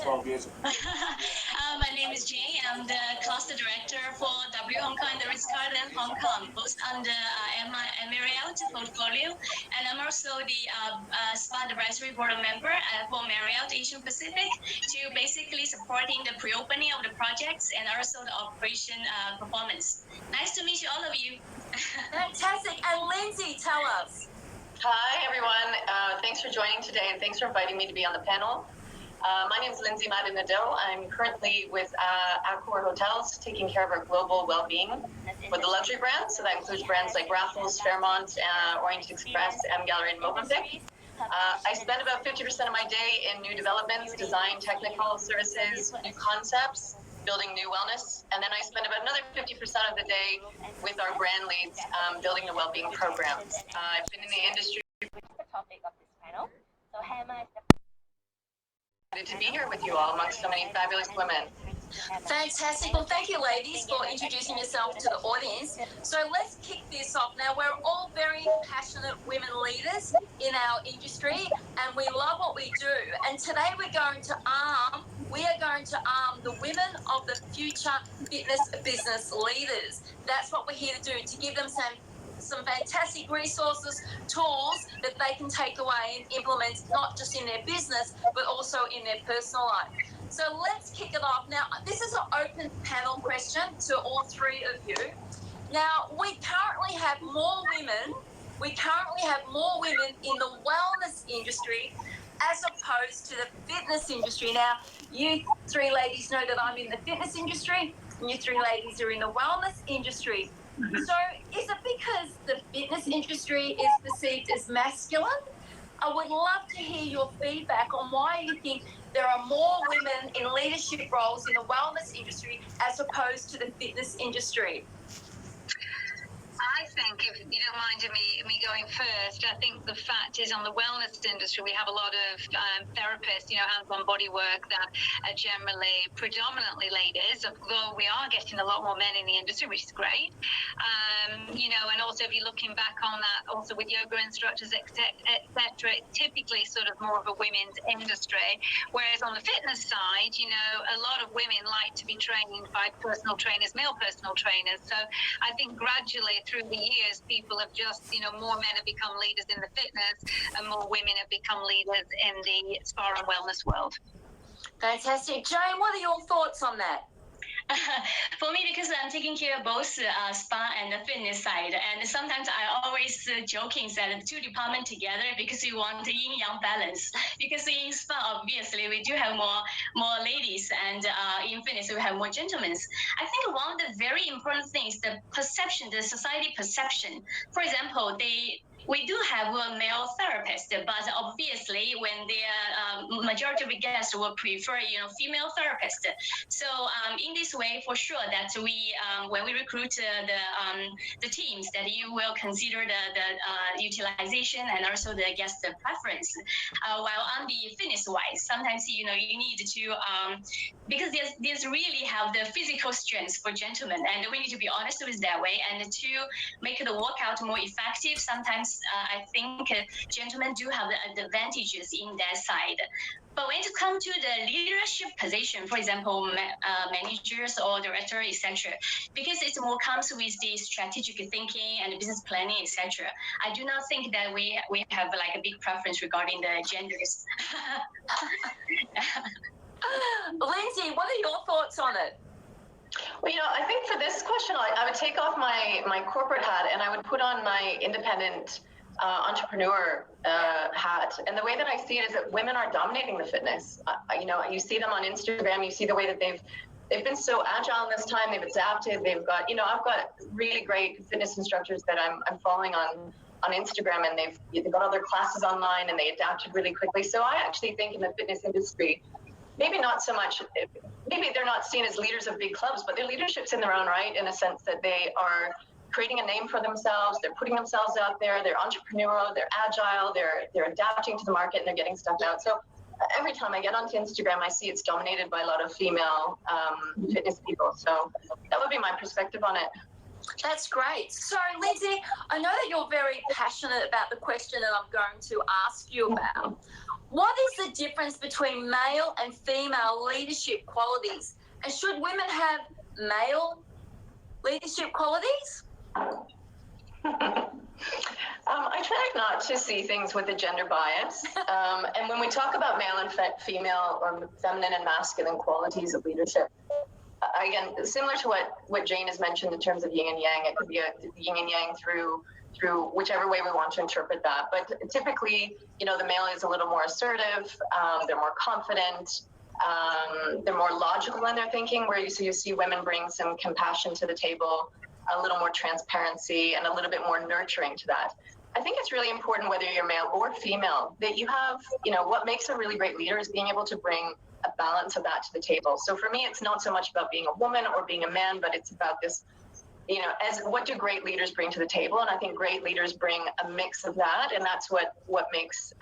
12 years ago. My name is Jane. I'm the cluster director for W Hong Kong and the Ritz-Carlton Hong Kong, both under Marriott portfolio. And I'm also the SPA advisory board member for Marriott Asian Pacific to basically supporting the pre-opening of the projects and also the operation performance. Nice to meet you, all of you. Fantastic. And Lindsay, tell us. Hi, everyone. Thanks for joining today, and thanks for inviting me to be on the panel. My name is Lindsay Maldonado. I'm currently with Accor Hotels, taking care of our global well-being for the luxury brands. So that includes brands like Raffles, Fairmont, Orient Express, M Gallery, and Movenpick. I spend about 50% of my day in new developments, design, technical services, new concepts, building new wellness. And then I spend about another 50% of the day with our brand leads, building the well-being programs. I've been in the industry. Which is the topic of this panel. So Hema is to be here with you all amongst so many fabulous women. Fantastic. Well, thank you, ladies, for introducing yourself to the audience. So let's kick this off. Now, we're all very passionate women leaders in our industry, and we love what we do. And today we are going to arm the women of the future fitness business leaders. That's what we're here to do, to give them some fantastic resources, tools that they can take away and implement not just in their business, but also in their personal life. So let's kick it off. Now, this is an open panel question to all three of you. Now, we currently have more women in the wellness industry as opposed to the fitness industry. Now, you three ladies know that I'm in the fitness industry, and you three ladies are in the wellness industry. So is it because the fitness industry is perceived as masculine? I would love to hear your feedback on why you think there are more women in leadership roles in the wellness industry as opposed to the fitness industry. I think, if you don't mind me going first, I think the fact is on the wellness industry, we have a lot of therapists, hands-on body work that are generally predominantly ladies, although we are getting a lot more men in the industry, which is great. And also if you're looking back on that, also with yoga instructors, etc., it's typically sort of more of a women's industry. Whereas on the fitness side, a lot of women like to be trained by personal trainers, male personal trainers. So I think gradually through the years, people have just, more men have become leaders in the fitness and more women have become leaders in the spa and wellness world. Fantastic. Jane, what are your thoughts on that? For me, because I'm taking care of both spa and the fitness side, and sometimes I always joking that the two departments together because we want the yin-yang balance. Because in spa, obviously, we do have more ladies, and in fitness, we have more gentlemen. I think one of the very important things, the perception, the society perception. For example, we do have a male therapist, but obviously when the majority of the guests will prefer, female therapist. So in this way, for sure that we, when we recruit the teams, that you will consider the utilization and also the guest preference. While on the fitness wise, sometimes you need to because there's really have the physical strength for gentlemen, and we need to be honest with that way, and to make the workout more effective. Sometimes I think gentlemen do have the advantages in that side. But when it comes to the leadership position, for example, managers or director, etc., because it more comes with the strategic thinking and business planning, etc., I do not think that we have like a big preference regarding the genders. Lindsay, what are your thoughts on it? Well, I think for this question, I would take off my corporate hat and I would put on my independent entrepreneur hat. And the way that I see it is that women are dominating the fitness. You see them on Instagram, you see the way that they've been so agile in this time, they've adapted, they've got, I've got really great fitness instructors that I'm following on Instagram, and they've got other classes online and they adapted really quickly. So I actually think in the fitness industry, maybe not so much, maybe they're not seen as leaders of big clubs, but their leadership's in their own right, in a sense that they are creating a name for themselves, they're putting themselves out there, they're entrepreneurial, they're agile, they're adapting to the market, and they're getting stuff out. So every time I get onto Instagram, I see it's dominated by a lot of female fitness people. So that would be my perspective on it. That's great. So, Lindsay, I know that you're very passionate about the question that I'm going to ask you about. What is the difference between male and female leadership qualities? And should women have male leadership qualities? I try not to see things with a gender bias. And when we talk about male and female or feminine and masculine qualities of leadership, again, similar to what Jane has mentioned in terms of yin and yang, it could be a yin and yang through whichever way we want to interpret that. But typically, the male is a little more assertive, they're more confident, they're more logical in their thinking, where you see women bring some compassion to the table, a little more transparency, and a little bit more nurturing to that. I think it's really important, whether you're male or female, that you have, what makes a really great leader is being able to bring a balance of that to the table. So for me, it's not so much about being a woman or being a man, but it's about this, as what do great leaders bring to the table? And I think great leaders bring a mix of that, and that's what makes,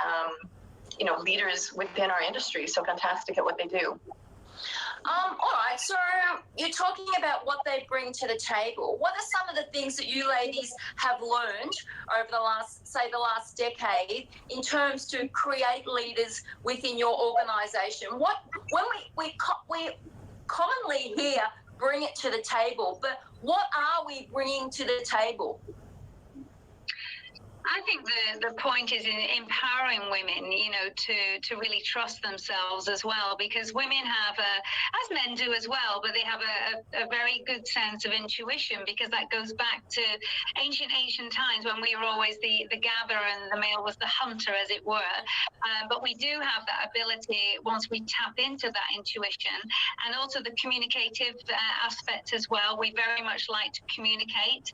leaders within our industry so fantastic at what they do. All right, so you're talking about what they bring to the table. What are some of the things that you ladies have learned over the last decade in terms to create leaders within your organisation? When we commonly hear bring it to the table, but what are we bringing to the table? I think the point is in empowering women, to really trust themselves as well, because women have as men do as well, but they have a very good sense of intuition, because that goes back to ancient times when we were always the gatherer and the male was the hunter, as it were. But we do have that ability once we tap into that intuition, and also the communicative aspect as well. We very much like to communicate,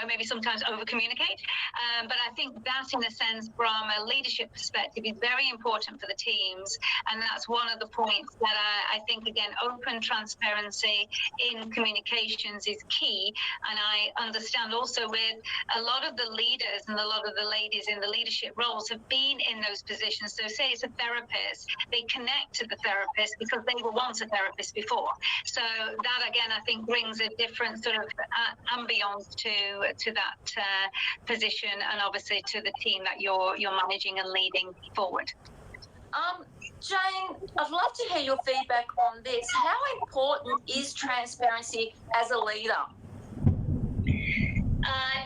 maybe sometimes over-communicate. But I think that, in a sense, from a leadership perspective, is very important for the teams. And that's one of the points that I think, again, open transparency in communications is key. And I understand also with a lot of the leaders and a lot of the ladies in the leadership roles have been in those positions. So say it's a therapist, they connect to the therapist because they were once a therapist before. So that, again, I think brings a different sort of ambience to that position, and obviously to the team that you're managing and leading forward. Jane, I'd love to hear your feedback on this. How important is transparency as a leader?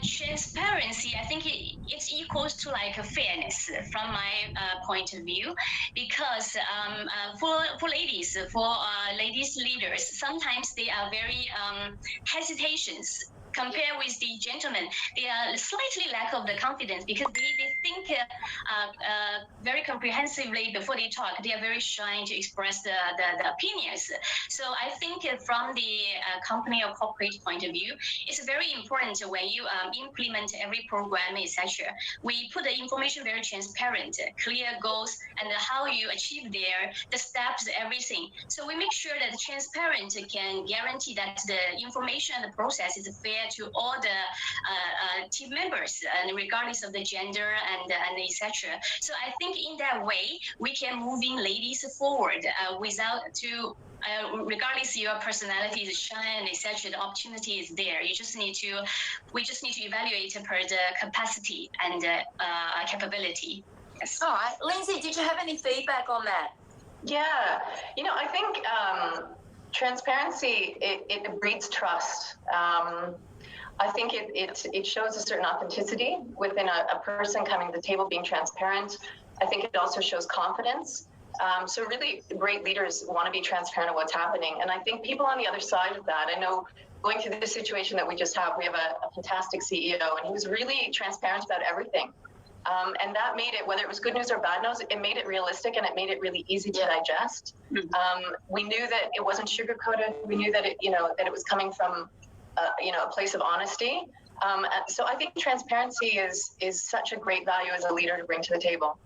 Transparency, I think it's equals to like a fairness from my point of view, because for ladies leaders, sometimes they are very hesitations. Compared with the gentlemen, they are slightly lack of the confidence, because they think very comprehensively before they talk. They are very shy to express the opinions. So I think from the company or corporate point of view, it's very important when you implement every program, etc. We put the information very transparent, clear goals, and how you achieve the steps, everything. So we make sure that the transparent can guarantee that the information and the process is fair to all the team members, and regardless of the gender and etc. So I think in that way we can moving ladies forward without to. Regardless your personality is shy and etc., the opportunity is there. We just need to evaluate per the capacity and capability. Yes. All right, Lindsay, did you have any feedback on that? Yeah, I think transparency it breeds trust. I think it shows a certain authenticity within a person coming to the table, being transparent. I think it also shows confidence. So really great leaders want to be transparent of what's happening. And I think people on the other side of that, I know going through the situation that we just have, we have a fantastic CEO, and he was really transparent about everything. And that made it, whether it was good news or bad news, it made it realistic, and it made it really easy to digest. We knew that it wasn't sugar-coated. We knew that that it was coming from a place of honesty. So I think transparency is such a great value as a leader to bring to the table.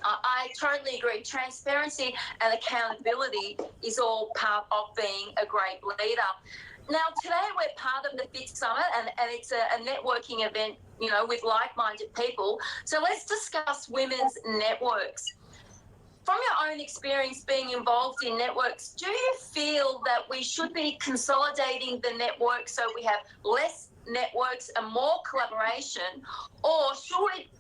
I totally agree. Transparency and accountability is all part of being a great leader. Now, today we're part of the FIT Summit, and it's a networking event, with like-minded people. So let's discuss women's networks. from your own experience being involved in networks, do you feel that we should be consolidating the network so we have less networks and more collaboration, or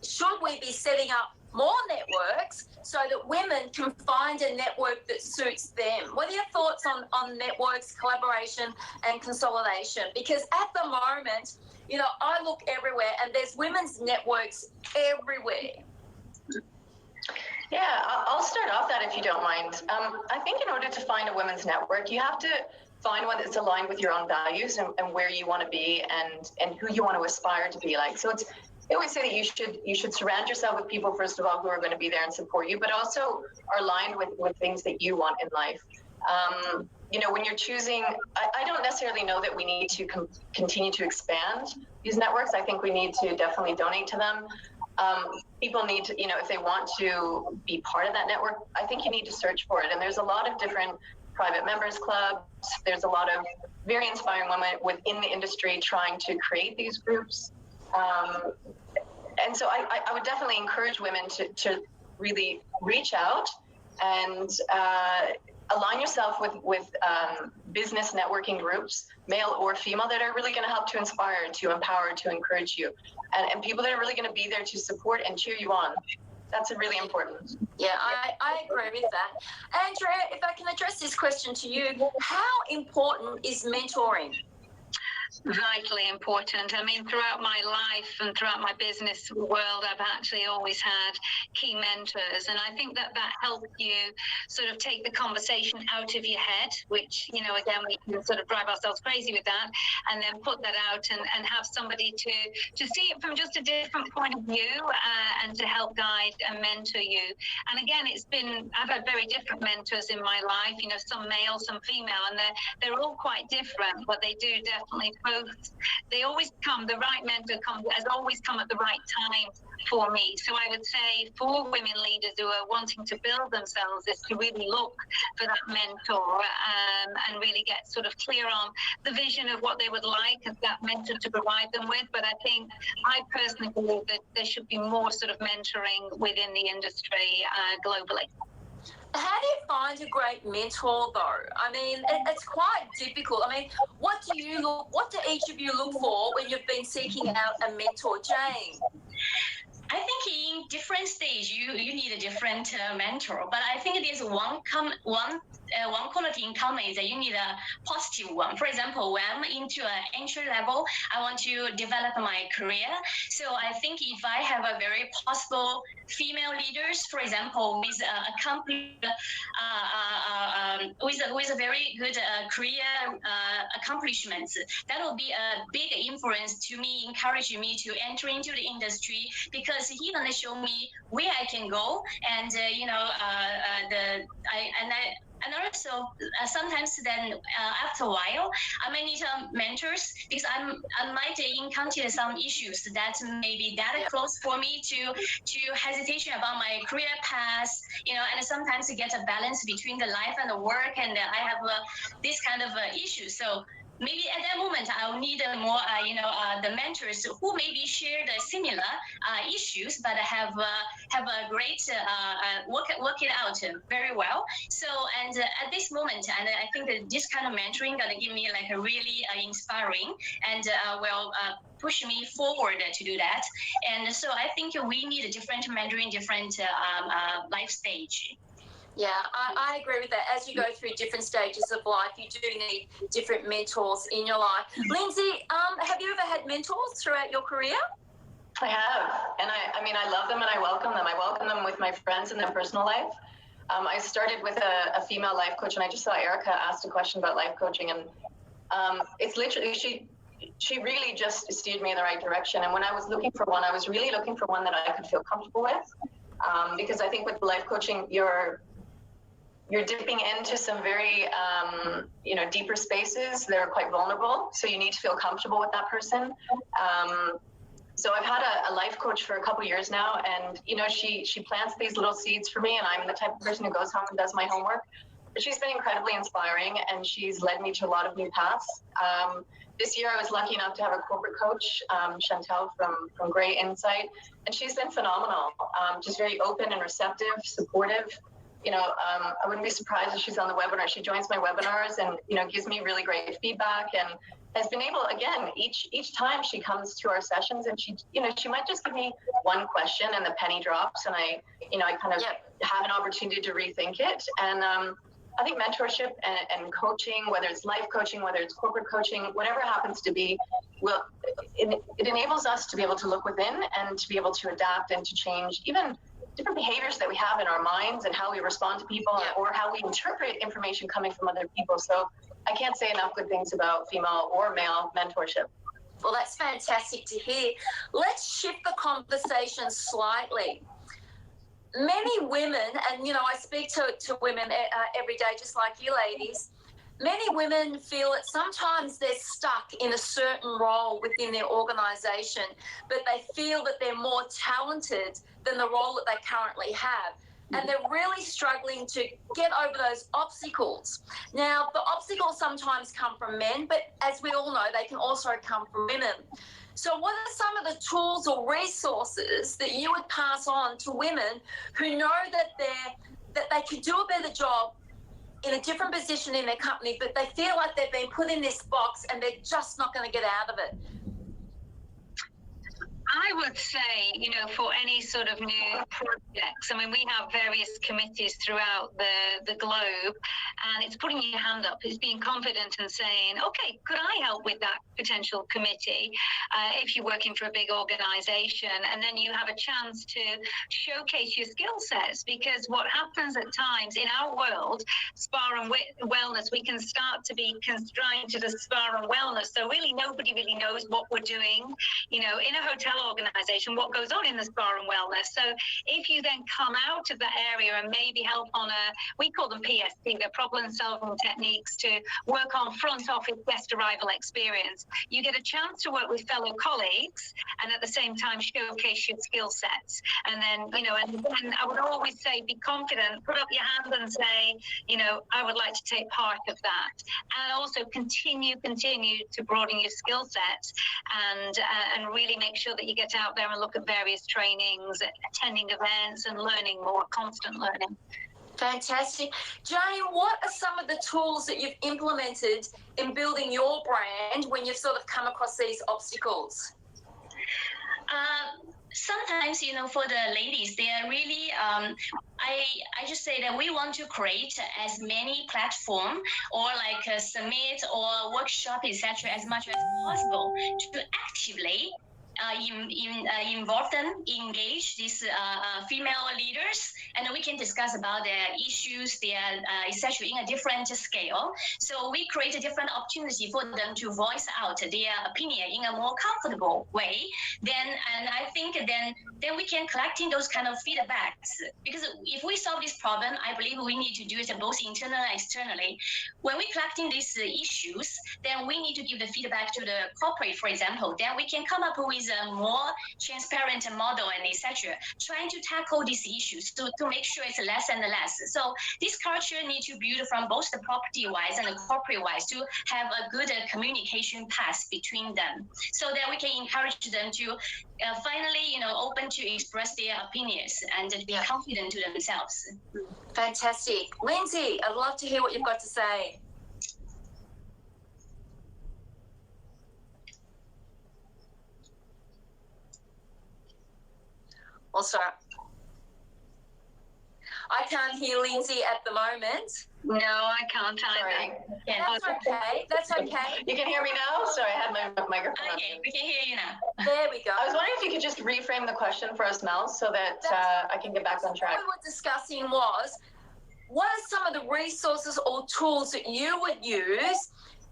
should we be setting up more networks so that women can find a network that suits them? What are your thoughts on networks, collaboration and consolidation? Because at the moment, you know, I look everywhere and there's women's networks everywhere. Yeah, I'll start off that if you don't mind. I think in order to find a women's network, you have to find one that's aligned with your own values and where you want to be and who you want to aspire to be like. So I always say that you should surround yourself with people, first of all, who are going to be there and support you, but also are aligned with things that you want in life. You know, when you're choosing, I don't necessarily know that we need to continue to expand these networks. I think we need to definitely donate to them. People need to, you know, if they want to be part of that network, I think you need to search for it. And there's a lot of different private members clubs. There's a lot of very inspiring women within the industry trying to create these groups. And so I would definitely encourage women to really reach out and align yourself with business networking groups, male or female, that are really going to help to inspire, to empower, to encourage you, and people that are really going to be there to support and cheer you on. That's really important. Yeah, I agree with that. Andrea, if I can address this question to you, how important is mentoring? Vitally important. I mean, throughout my life and throughout my business world, I've actually always had key mentors, and I think that helps you sort of take the conversation out of your head, which, you know, again, we can sort of drive ourselves crazy with that, and then put that out and have somebody to see it from just a different point of view, and to help guide and mentor you. And again, I've had very different mentors in my life, you know, some male, some female, and they're all quite different, but they do definitely the right mentor has always come at the right time for me. So I would say for women leaders who are wanting to build themselves is to really look for that mentor, and really get sort of clear on the vision of what they would like that mentor to provide them with. But I personally believe that there should be more sort of mentoring within the industry globally. How do you find a great mentor, though? I mean, it's quite difficult. I mean, what do each of you look for when you've been seeking out a mentor? Jane? I think in different stage, you need a different mentor. But I think there's one quality in common is that you need a positive one. For example, when I'm into an entry level, I want to develop my career. So I think if I have a very possible female leaders, for example, with with a very good career accomplishments, that will be a big influence to me, encouraging me to enter into the industry, because he's gonna show me where I can go, and and also sometimes then after a while, I may need mentors, because I might encounter some issues that may be that close for me to hesitation about my career path, you know, and sometimes to get a balance between the life and the work, and I have this kind of issue. So maybe at that moment I'll need more, the mentors who maybe share the similar issues, but have a great work it out very well. So and at this moment, and I think that this kind of mentoring gonna give me like a really inspiring and will push me forward to do that. And so I think we need a different mentoring, different life stage. Yeah, I agree with that. As you go through different stages of life, you do need different mentors in your life. Lindsay, have you ever had mentors throughout your career? I have, and I mean, I love them and I welcome them. I welcome them with my friends in their personal life. I started with a female life coach, and I just saw Erica asked a question about life coaching, and it's literally, she really just steered me in the right direction. And when I was looking for one, I was really looking for one that I could feel comfortable with, because I think with life coaching, you're dipping into some very, deeper spaces that are quite vulnerable. So you need to feel comfortable with that person. So I've had a life coach for a couple of years now, and, she plants these little seeds for me, and I'm the type of person who goes home and does my homework. But she's been incredibly inspiring, and she's led me to a lot of new paths. This year I was lucky enough to have a corporate coach, Chantel from Grey Insight, and she's been phenomenal. Just very open and receptive, supportive. I wouldn't be surprised if she's on the webinar. She joins my webinars and, gives me really great feedback, and has been able, again, each time she comes to our sessions, and she might just give me one question and the penny drops, and I kind of have an opportunity to rethink it. And I think mentorship and coaching, whether it's life coaching, whether it's corporate coaching, whatever it happens to be, it enables us to be able to look within and to be able to adapt and to change even different behaviors that we have in our minds and how we respond to people or how we interpret information coming from other people. So I can't say enough good things about female or male mentorship. Well, that's fantastic to hear. Let's shift the conversation slightly. Many women, and I speak to women every day, just like you ladies, many women feel that sometimes they're stuck in a certain role within their organisation, but they feel that they're more talented than the role that they currently have. And they're really struggling to get over those obstacles. Now, the obstacles sometimes come from men, but as we all know, they can also come from women. So what are some of the tools or resources that you would pass on to women who know that they could do a better job in a different position in their company, but they feel like they've been put in this box and they're just not going to get out of it? I would say, for any sort of new projects, we have various committees throughout the globe, and it's putting your hand up, it's being confident and saying, okay, could I help with that potential committee if you're working for a big organization? And then you have a chance to showcase your skill sets, because what happens at times in our world, spa and wellness, we can start to be constrained to the spa and wellness. So really nobody really knows what we're doing, in a hotel organization, what goes on in the spa and wellness. So if you then come out of that area and maybe help on we call them PST, the problem solving techniques, to work on front office guest arrival experience, you get a chance to work with fellow colleagues and at the same time showcase your skill sets. And then, and then I would always say, be confident, put up your hand and say, I would like to take part of that. And also continue to broaden your skill sets and really make sure that you get out there and look at various trainings, attending events and learning more, constant learning. Fantastic. Jane, what are some of the tools that you've implemented in building your brand when you've sort of come across these obstacles? Sometimes, for the ladies, they are really, I just say that we want to create as many platform or like a summit or workshop, etc., as much as possible to actively involve them, engage these female leaders, and we can discuss about their issues, their etc. in a different scale. So we create a different opportunity for them to voice out their opinion in a more comfortable way. And I think then we can collecting those kind of feedbacks, because if we solve this problem, I believe we need to do it both internally and externally. When we collecting these issues, then we need to give the feedback to the corporate, for example. Then we can come up with a more transparent model and etc. Trying to tackle these issues to make sure it's less and less. So this culture needs to build from both the property wise and the corporate wise to have a good communication path between them, so that we can encourage them to finally, open to express their opinions and to be confident to themselves. Fantastic. Lindsay, I'd love to hear what you've got to say. Also, I can't hear Lindsay at the moment. No, I can't either. That's okay. That's okay. You can hear me now? Sorry, I had my microphone on. Okay, we can hear you now. There we go. I was wondering if you could just reframe the question for us, Mel, so that I can get back on track. What we were discussing was, what are some of the resources or tools that you would use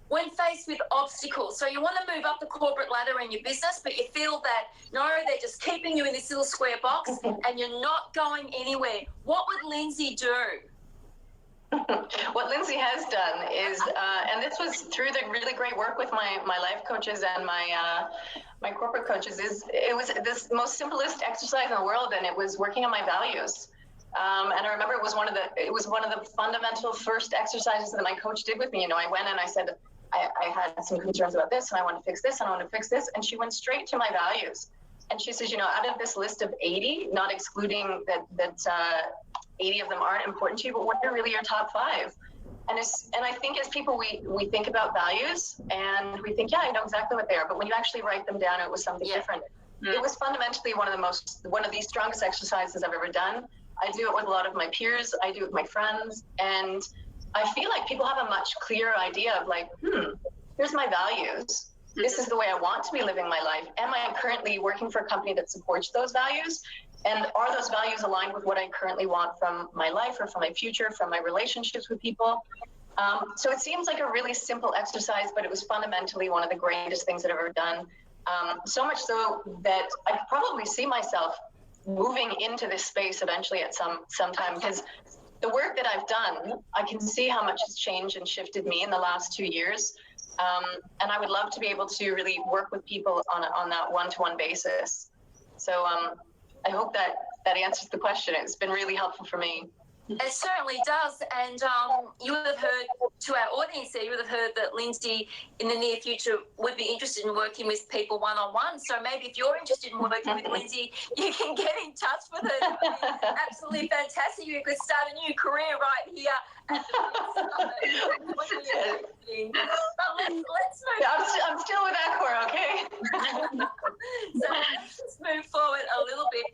when faced with obstacles? So you want to move up the corporate ladder in your business, but you feel that, no, they're just keeping you in this little square box and you're not going anywhere. What would Lindsay do? What Lindsay has done is, and this was through the really great work with my life coaches and my corporate coaches, it was this most simplest exercise in the world, and it was working on my values. And I remember it was one of the fundamental first exercises that my coach did with me. I went and I said, I had some concerns about this, and I want to fix this, and I want to fix this. And she went straight to my values. And she says, out of this list of 80, not excluding that 80 of them aren't important to you, but what are really your top 5? And I think as people, we think about values and we think, yeah, I know exactly what they are. But when you actually write them down, it was something different. It was fundamentally one of the strongest exercises I've ever done. I do it with a lot of my peers. I do it with my friends. And I feel like people have a much clearer idea of like, here's my values. This is the way I want to be living my life. Am I currently working for a company that supports those values? And are those values aligned with what I currently want from my life or from my future, from my relationships with people? So it seems like a really simple exercise, but it was fundamentally one of the greatest things that I've ever done. So much so that I could probably see myself moving into this space eventually at some time, because the work that I've done, I can see how much has changed and shifted me in the last 2 years. And I would love to be able to really work with people on that one-to-one basis. So I hope that answers the question. It's been really helpful for me. It certainly does. And you would have heard, to our audience there, you would have heard that Lindsay in the near future would be interested in working with people one-on-one. So maybe if you're interested in working with Lindsay, you can get in touch with her. That would be absolutely fantastic. You could start a new career right here at the But let's move. Yeah, I'm still with Accor, okay? So let's just move forward a little bit.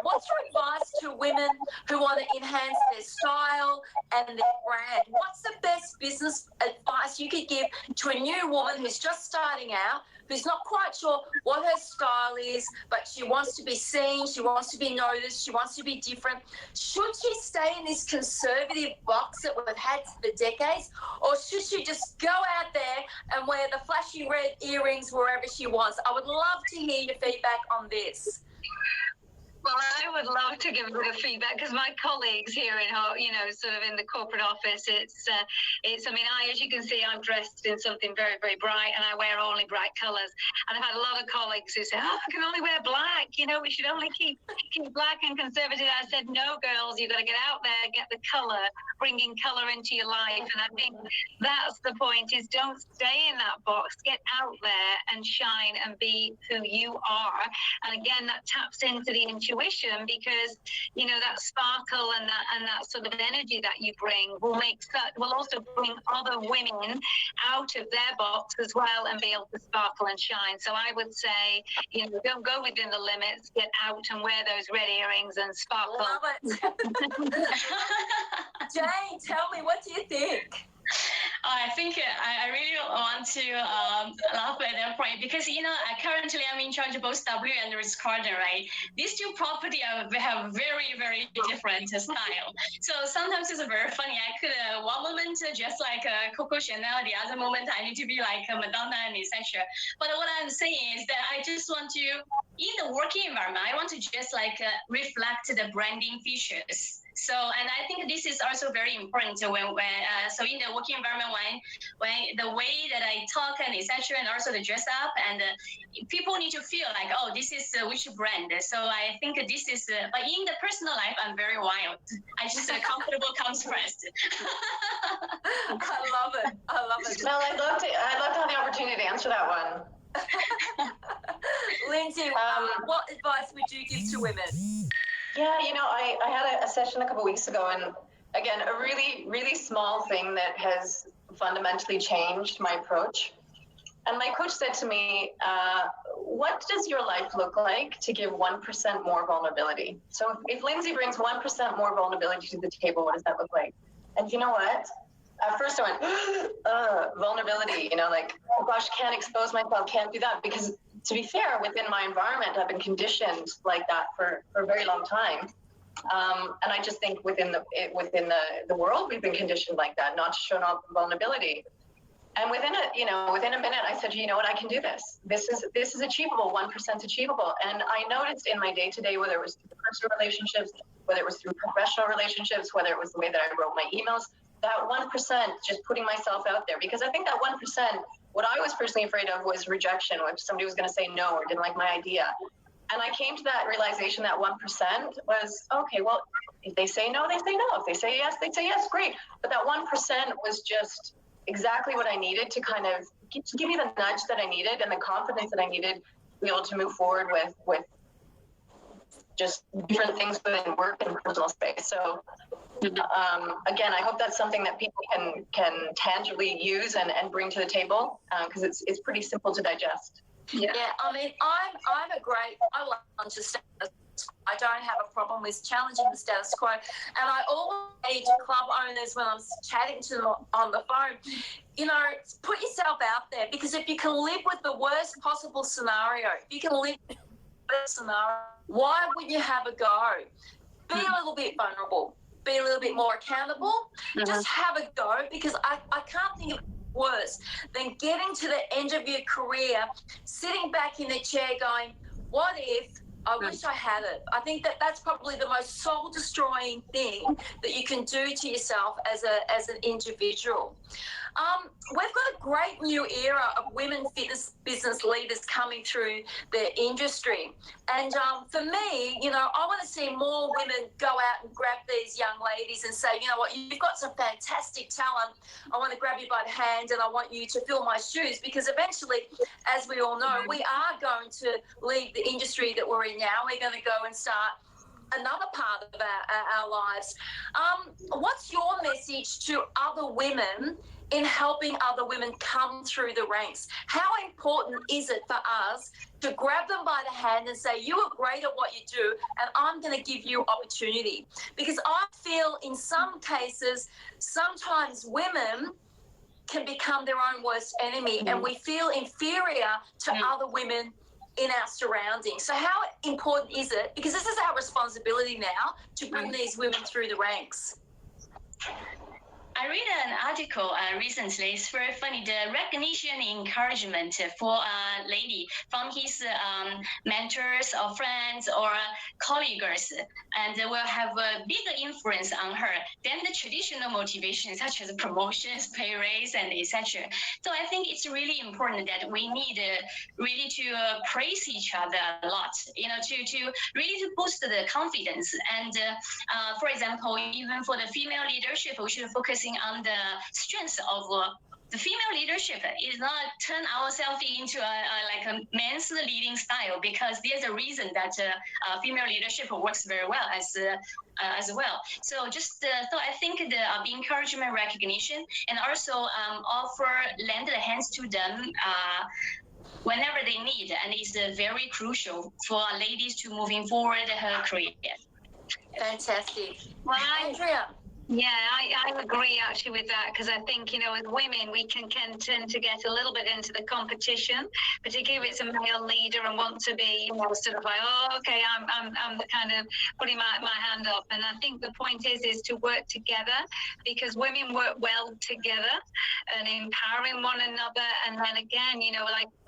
What's your advice to women who want to enhance their style and their brand? What's the best business advice you could give to a new woman who's just starting out, who's not quite sure what her style is, but she wants to be seen, she wants to be noticed, she wants to be different? Should she stay in this conservative box that we've had for decades, or should she just go out there and wear the flashy red earrings wherever she wants? I would love to hear your feedback on this. Well, I would love to give a bit of feedback because my colleagues here in, sort of in the corporate office, as you can see, I'm dressed in something very, very bright and I wear only bright colours. And I've had a lot of colleagues who say, I can only wear black, we should only keep black and conservative. I said, no, girls, you've got to get out there, get the colour, bringing colour into your life. And I think that's the point, is don't stay in that box, get out there and shine and be who you are. And again, that taps into the intuition, because that sparkle and that sort of energy that you bring will also bring other women out of their box as well and be able to sparkle and shine. So I would say, don't go within the limits, get out and wear those red earrings and sparkle. Love it. Jane, tell me, what do you think? I think I really want to laugh at that point because, currently I'm in charge of both W and Ritz-Carlton, right? These two properties have very, very different style. So sometimes it's very funny. I could, one moment just like Coco Chanel, the other moment I need to be like Madonna and etc. But what I'm saying is that I just want to, in the working environment, I want to just like reflect the branding features. So, and I think this is also very important so in the working environment, when the way that I talk and etc. and also the dress up, and people need to feel like, oh, this is which brand. So I think this is, but in the personal life, I'm very wild. I just comfortable comes first. I love it. Well, I'd love to have the opportunity to answer that one. Lindsay, what advice would you give to women? Yeah, I had a session a couple of weeks ago, and again, a really, really small thing that has fundamentally changed my approach. And my coach said to me, what does your life look like to give 1% more vulnerability? So if Lindsay brings 1% more vulnerability to the table, what does that look like? And you know what? At first I went, vulnerability, like, oh gosh, can't expose myself, can't do that. Because to be fair, within my environment, I've been conditioned like that for a very long time. And I just think within the world, we've been conditioned like that, not to show off vulnerability. And within a minute, I said, you know what, I can do this. This is achievable, 1% achievable. And I noticed in my day-to-day, whether it was through personal relationships, whether it was through professional relationships, whether it was the way that I wrote my emails, that 1%, just putting myself out there. Because I think that 1%, what I was personally afraid of was rejection, if somebody was going to say no or didn't like my idea. And I came to that realization that 1% was, okay, well, if they say no, they say no. If they say yes, they say yes, great. But that 1% was just exactly what I needed to kind of give me the nudge that I needed and the confidence that I needed to be able to move forward with just different things within work and personal space. So again, I hope that's something that people can tangibly use and bring to the table, because it's pretty simple to digest. Yeah, I mean, I love to status quo. I don't have a problem with challenging the status quo. And I always say to club owners when I'm chatting to them on the phone, put yourself out there, because if you can live with the worst possible scenario, if you can live with the worst scenario, why wouldn't you have a go? Be a little bit vulnerable. Be a little bit more accountable. Just have a go, because I can't think of worse than getting to the end of your career, sitting back in the chair going, what if I wish I had it? I think that's probably the most soul-destroying thing that you can do to yourself as an individual. We've got a great new era of women fitness business leaders coming through the industry. And for me, I want to see more women go out and grab these young ladies and say, you know what, you've got some fantastic talent. I want to grab you by the hand and I want you to fill my shoes, because eventually, as we all know, we are going to leave the industry that we're in now. We're going to go and start another part of our lives. What's your message to other women in helping other women come through the ranks? How important is it for us to grab them by the hand and say, you are great at what you do and I'm going to give you opportunity? Because I feel in some cases, sometimes women can become their own worst enemy, and we feel inferior to other women in our surroundings. So how important is it, because this is our responsibility now, to bring these women through the ranks? I read an article recently. It's very funny. The recognition and encouragement for a lady from his mentors or friends or colleagues, and will have a bigger influence on her than the traditional motivation, such as promotions, pay raise, and etc. So I think it's really important that we need really to praise each other a lot, to really to boost the confidence. And for example, even for the female leadership, we should focus on the strengths of the female leadership. Is not turn ourselves into a men's leading style, because there's a reason that female leadership works very well as well. So I think the encouragement, recognition, and also lend the hands to them whenever they need, and it's very crucial for ladies to moving forward her career. Fantastic. Well, Andrea. Yeah, I agree actually with that, because I think, as women, we can tend to get a little bit into the competition, particularly if it's a male leader and want to be, sort of like, oh, okay, I'm the kind of putting my hand up. And I think the point is to work together, because women work well together and empowering one another. And then again,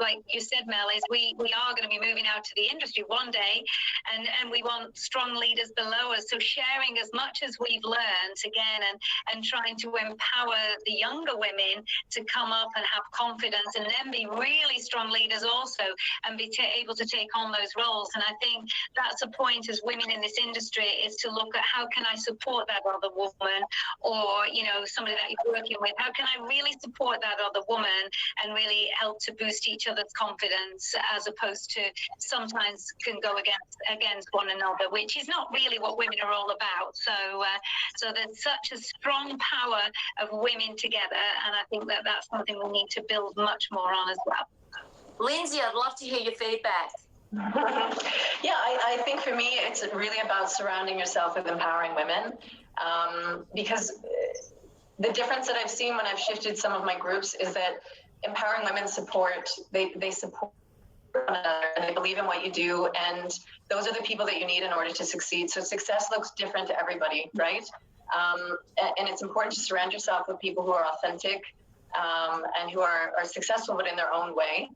like you said, Mel, is we are going to be moving out to the industry one day, and we want strong leaders below us. So sharing as much as we've learned again, and trying to empower the younger women to come up and have confidence, and then be really strong leaders also, and be able to take on those roles. And I think that's a point as women in this industry, is to look at how can I support that other woman, or somebody that you're working with, how can I really support that other woman and really help to boost each other's confidence, as opposed to sometimes can go against one another, which is not really what women are all about. So there's such a strong power of women together, and I think that's something we need to build much more on as well. Lindsay, I'd love to hear your feedback. Yeah, I think for me, it's really about surrounding yourself with empowering women, because the difference that I've seen when I've shifted some of my groups is that empowering women support, they support one another, and they believe in what you do, and those are the people that you need in order to succeed. So success looks different to everybody, right? And it's important to surround yourself with people who are authentic, and who are successful, but in their own way.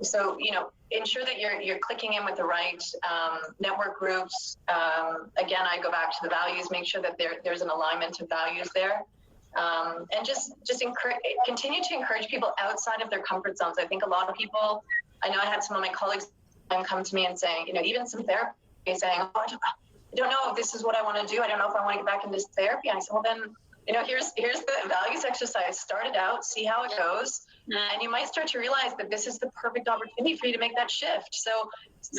So, ensure that you're clicking in with the right network groups. Again, I go back to the values, make sure that there's an alignment of values there. And just continue to encourage people outside of their comfort zones. I think a lot of people, I know I had some of my colleagues come to me and saying, even some therapy saying, oh, I don't know if this is what I want to do. I don't know if I want to get back into therapy. And I said, well, then, here's the values exercise. Start it out, see how it goes. And you might start to realize that this is the perfect opportunity for you to make that shift. So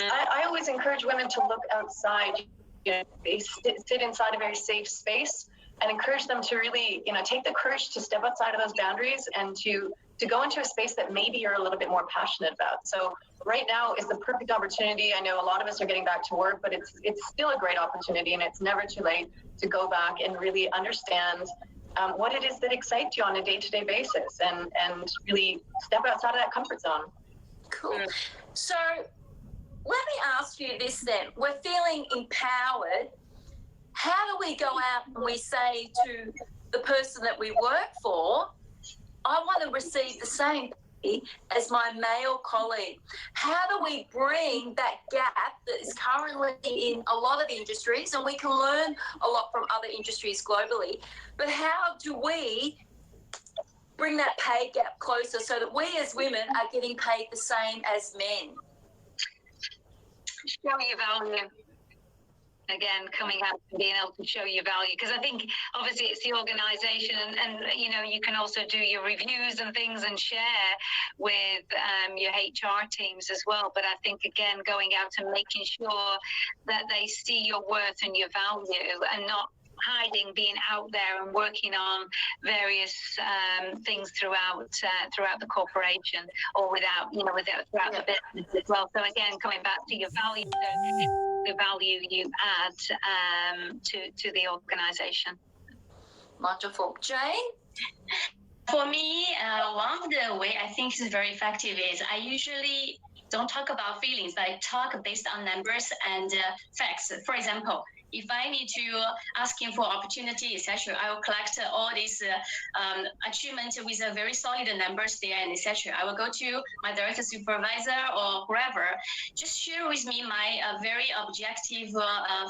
I always encourage women to look outside, they sit inside a very safe space, and encourage them to really, take the courage to step outside of those boundaries and to go into a space that maybe you're a little bit more passionate about. So right now is the perfect opportunity. I know a lot of us are getting back to work, but it's still a great opportunity, and it's never too late to go back and really understand what it is that excites you on a day-to-day basis, and really step outside of that comfort zone. Cool. So let me ask you this then. We're feeling empowered. How do we go out and we say to the person that we work for, I want to receive the same as my male colleague? How do we bring that gap that is currently in a lot of industries, and we can learn a lot from other industries globally, but how do we bring that pay gap closer so that we as women are getting paid the same as men? Show your value. Again, coming out and being able to show your value, because I think obviously it's the organisation, and you can also do your reviews and things and share with your HR teams as well. But I think again, going out and making sure that they see your worth and your value, and not hiding, being out there and working on various things throughout the corporation, or throughout the business as well. So again, coming back to your value, the value you add to the organisation. Wonderful. Jane? For me, one of the way I think is very effective is I usually don't talk about feelings, but I talk based on numbers and facts. For example, if I need to ask him for opportunity, etc., I will collect all these achievements with a very solid numbers there, and etc. I will go to my direct supervisor or whoever, just share with me my very objective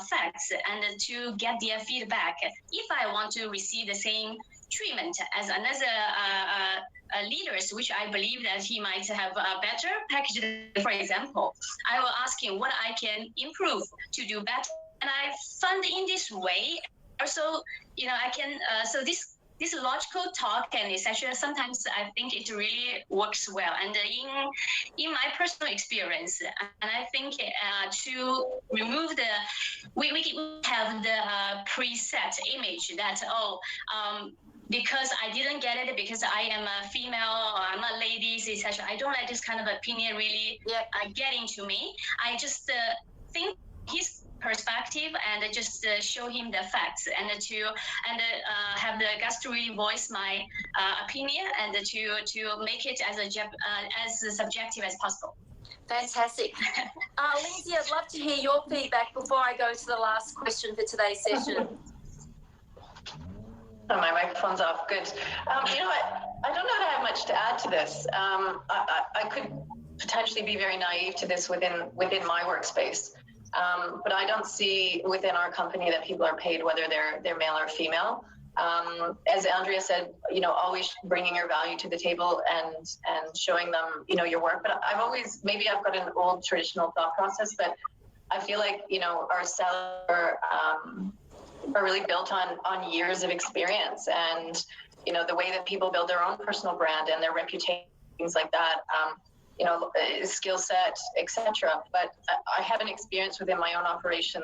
facts, and to get their feedback. If I want to receive the same treatment as another leaders, which I believe that he might have a better package, for example, I will ask him what I can improve to do better. And I found in this way, also, I can, so this logical talk and etc. Sometimes I think it really works well. And in my personal experience, and I think to remove we have the preset image that, because I didn't get it because I am a female or I'm a lady, etc. I don't like this kind of opinion really getting to me. I just think his perspective and just show him the facts, and have the guts to really voice my opinion, and to make it as subjective as possible. Fantastic. Lindsay, I'd love to hear your feedback before I go to the last question for today's session. Oh, my microphone's off. Good. You know what? I don't know that I have much to add to this. I could potentially be very naive to this within my workspace. But I don't see within our company that people are paid whether they're male or female. As Andrea said, always bringing your value to the table and showing them, your work. But maybe I've got an old traditional thought process, but I feel like, our salaries are really built on years of experience, and, the way that people build their own personal brand and their reputation, things like that. Skill set, etc. But I haven't experienced within my own operation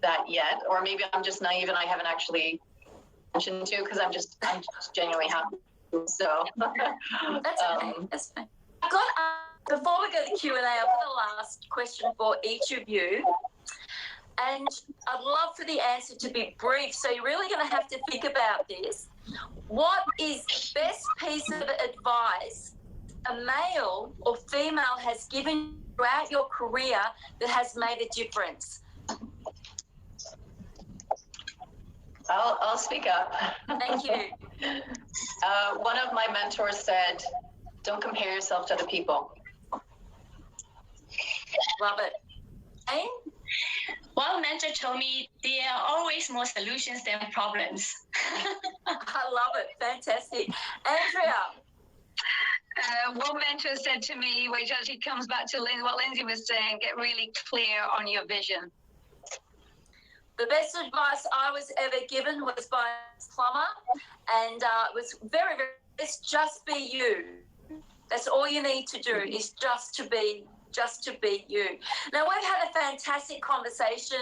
that yet, or maybe I'm just naive and I haven't actually mentioned to, because I'm just genuinely happy. So that's okay. That's fine. I've got before we go to Q&A, I've got a last question for each of you, and I'd love for the answer to be brief. So you're really going to have to think about this. What is the best piece of advice a male or female has given throughout your career that has made a difference? I'll speak up. Thank you. One of my mentors said, "Don't compare yourself to other people." Love it. Jane? One mentor told me there are always more solutions than problems. I love it. Fantastic. Andrea? One mentor said to me, which actually comes back to what Lindsay was saying, get really clear on your vision. The best advice I was ever given was by a plumber, and it was very, very Let's just be you. That's all you need to do is just to be you. Now, we've had a fantastic conversation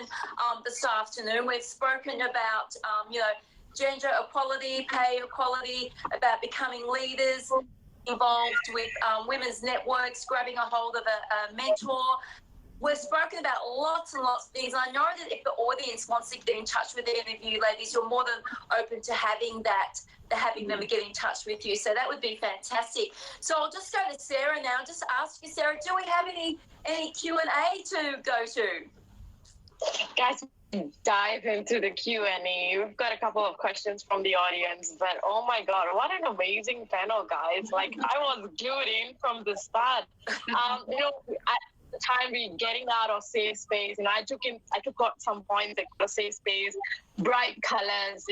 this afternoon. We've spoken about, gender equality, pay equality, about becoming leaders, involved with women's networks, grabbing a hold of a mentor. We've spoken about lots and lots of things. I know that if the audience wants to get in touch with any of you ladies, you're more than open to having them get in touch with you. So that would be fantastic. So I'll just go to Sarah now. Just ask you, Sarah, do we have any Q&A to go to? Guys, dive into the Q&A. We've got a couple of questions from the audience, but oh my God, what an amazing panel, guys. Like, I was glued in from the start. At the time we getting out of safe space, I took out some points like the safe space, bright colors,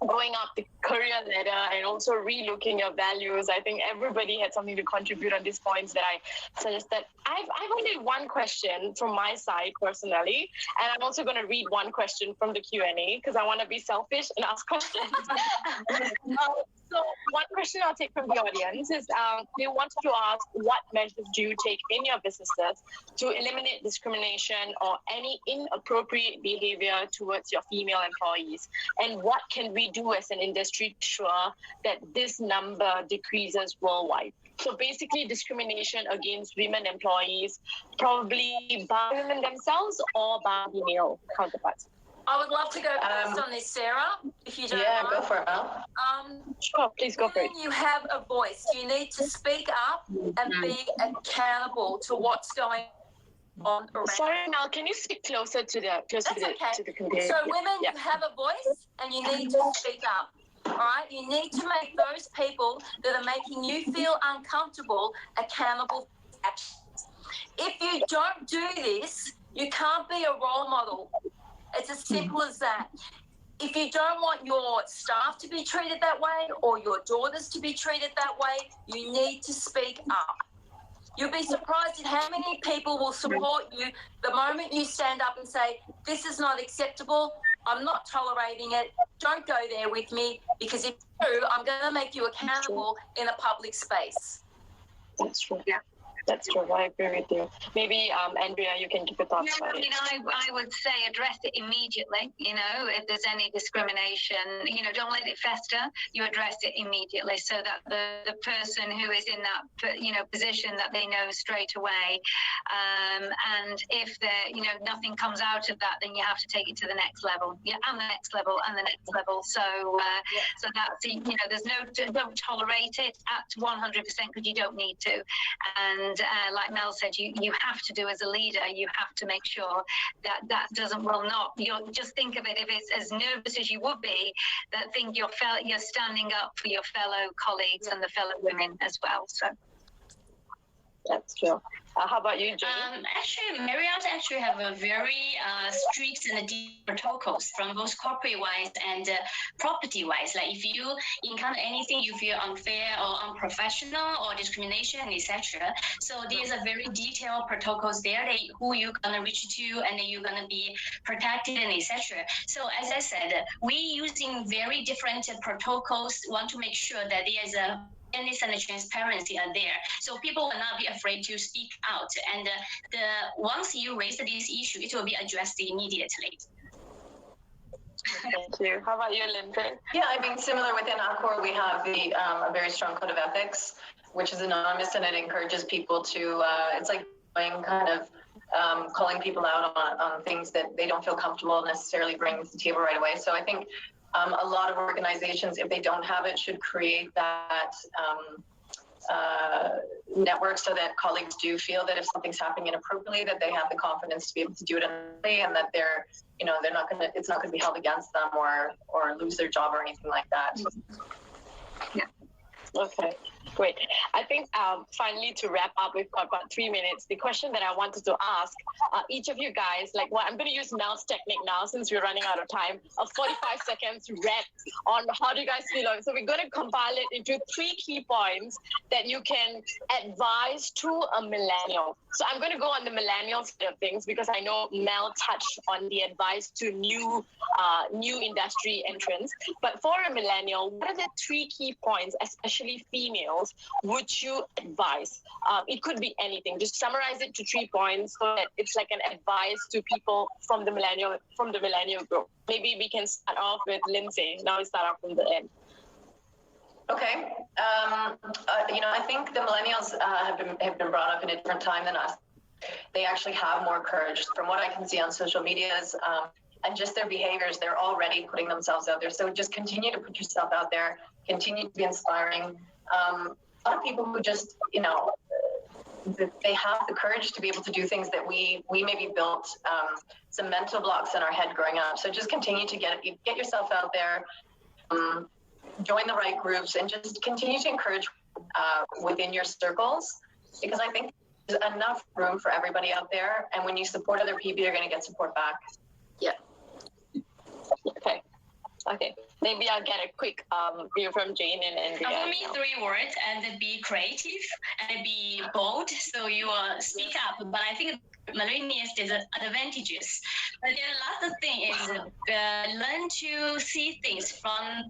going up the career ladder and also relooking your values. I think everybody had something to contribute on these points that I suggested. I've only one question from my side personally, and I'm also going to read one question from the Q&A because I want to be selfish and ask questions. So one question I'll take from the audience is they wanted to ask, what measures do you take in your businesses to eliminate discrimination or any inappropriate behavior towards your female employees? And what can we do as an industry to ensure that this number decreases worldwide? So basically discrimination against women employees, probably by women themselves or by female counterparts. I would love to go first on this, Sarah, if you don't mind. Yeah, go for it, Mel. Sure, please go for it. When you have a voice, you need to speak up and be accountable to what's going on around. Sorry, Mel, can you speak closer to the computer? So women, you have a voice and you need to speak up. All right, you need to make those people that are making you feel uncomfortable accountable for actions. If you don't do this, you can't be a role model. It's as simple as that. If you don't want your staff to be treated that way or your daughters to be treated that way, you need to speak up. You'll be surprised at how many people will support you the moment you stand up and say, this is not acceptable, I'm not tolerating it, don't go there with me, because if you do, I'm going to make you accountable in a public space. That's true. Yeah. That's true. I agree with you. Maybe, Andrea, you can keep your thoughts on it. I would say address it immediately. If there's any discrimination, don't let it fester. You address it immediately so that the person who is in that, position, that they know straight away. And if nothing comes out of that, then you have to take it to the next level. Yeah, and the next level and the next level. So that's, there's don't tolerate it at 100% because you don't need to. And like Mel said, you have to do as a leader, you have to make sure that you'll just think of it, if it's as nervous as you would be, that think you're standing up for your fellow colleagues and the fellow women as well. So that's true. How about you, Jane? Actually, Marriott have a very strict and deep protocols from both corporate-wise and property-wise. Like if you encounter anything you feel unfair or unprofessional or discrimination, etc. So there's a very detailed protocols there that who you're gonna reach to and then you're gonna be protected and etc. So as I said, we using very different protocols. Want to make sure that there's a fairness and transparency are there, so people will not be afraid to speak out. And once you raise this issue, it will be addressed immediately. Thank you. How about you, Lindsay? Yeah, similar within Accor, we have a very strong code of ethics, which is anonymous, and it encourages people to. It's like kind of calling people out on things that they don't feel comfortable necessarily bringing to the table right away. So I think. A lot of organizations, if they don't have it, should create that network so that colleagues do feel that if something's happening inappropriately, that they have the confidence to be able to do it and that it's not gonna be held against them or lose their job or anything like that. Yeah. Okay. Great. I think finally to wrap up, we've got about 3 minutes. The question that I wanted to ask each of you guys, like what I'm going to use Mel's technique now since we're running out of time, of 45 seconds rep on how do you guys feel. So we're going to compile it into 3 key points that you can advise to a millennial. So I'm going to go on the millennial side of things because I know Mel touched on the advice to new industry entrants. But for a millennial, what are the 3 key points, especially females, would you advise? It could be anything. Just summarize it to 3 points so that it's like an advice to people from the millennial group. Maybe we can start off with Lindsay. Now we start off from the end. Okay. I think the millennials have been brought up in a different time than us. They actually have more courage. From what I can see on social medias and just their behaviors, they're already putting themselves out there. So just continue to put yourself out there, continue to be inspiring. A lot of people who just, they have the courage to be able to do things that we maybe built some mental blocks in our head growing up. So just continue to get yourself out there, join the right groups, and just continue to encourage within your circles, because I think there's enough room for everybody out there. And when you support other people, you're going to get support back. Yeah. Okay. Maybe I'll get a quick view from Jane and Andrea. For me, 3 words, and be creative and be bold. So you speak up. But I think millennials, there's advantages. But there are lots of things. Learn to see things from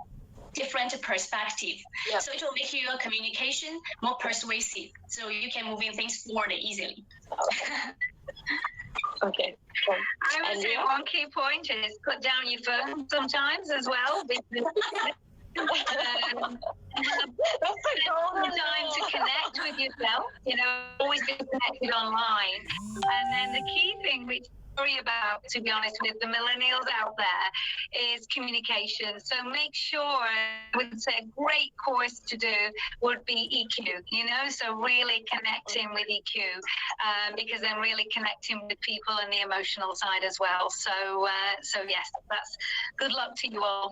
different perspective. Yep. So it will make your communication more persuasive. So you can move in things forward easily. Okay. I would say one key point is put down your phone sometimes as well, because all the time to connect with yourself, always be connected online. And then the key thing which I worry about, to be honest, with the millennials out there is communication. So make sure, I would say a great course to do would be EQ, so really connecting with EQ, because then really connecting with people and the emotional side as well. So yes, that's good luck to you all.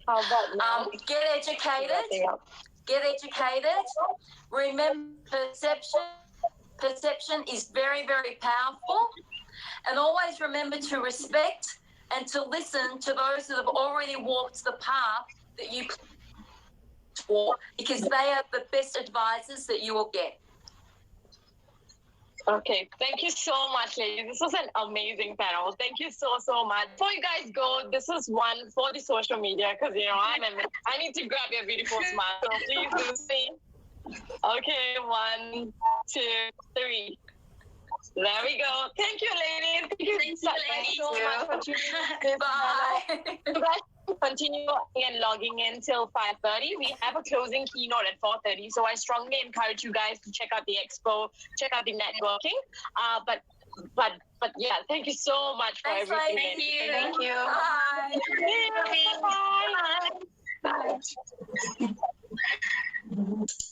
How about now? Get educated. Get educated. Remember, perception is very, very powerful. And always remember to respect and to listen to those that have already walked the path that you walk, because they are the best advisors that you will get. Okay, thank you so much, ladies. This was an amazing panel. Thank you so much. Before you guys go, this is one for the social media, because I need to grab your beautiful smile. So please do see. Okay, 1, 2, 3. There we go. Thank you, ladies. Thank you so much for tuning in. Bye. You guys continue and logging in till 5:30. We have a closing keynote at 4:30. So I strongly encourage you guys to check out the expo, check out the networking. But yeah, thank you so much for everything. Thank you. Thank you. Bye. Bye. Bye.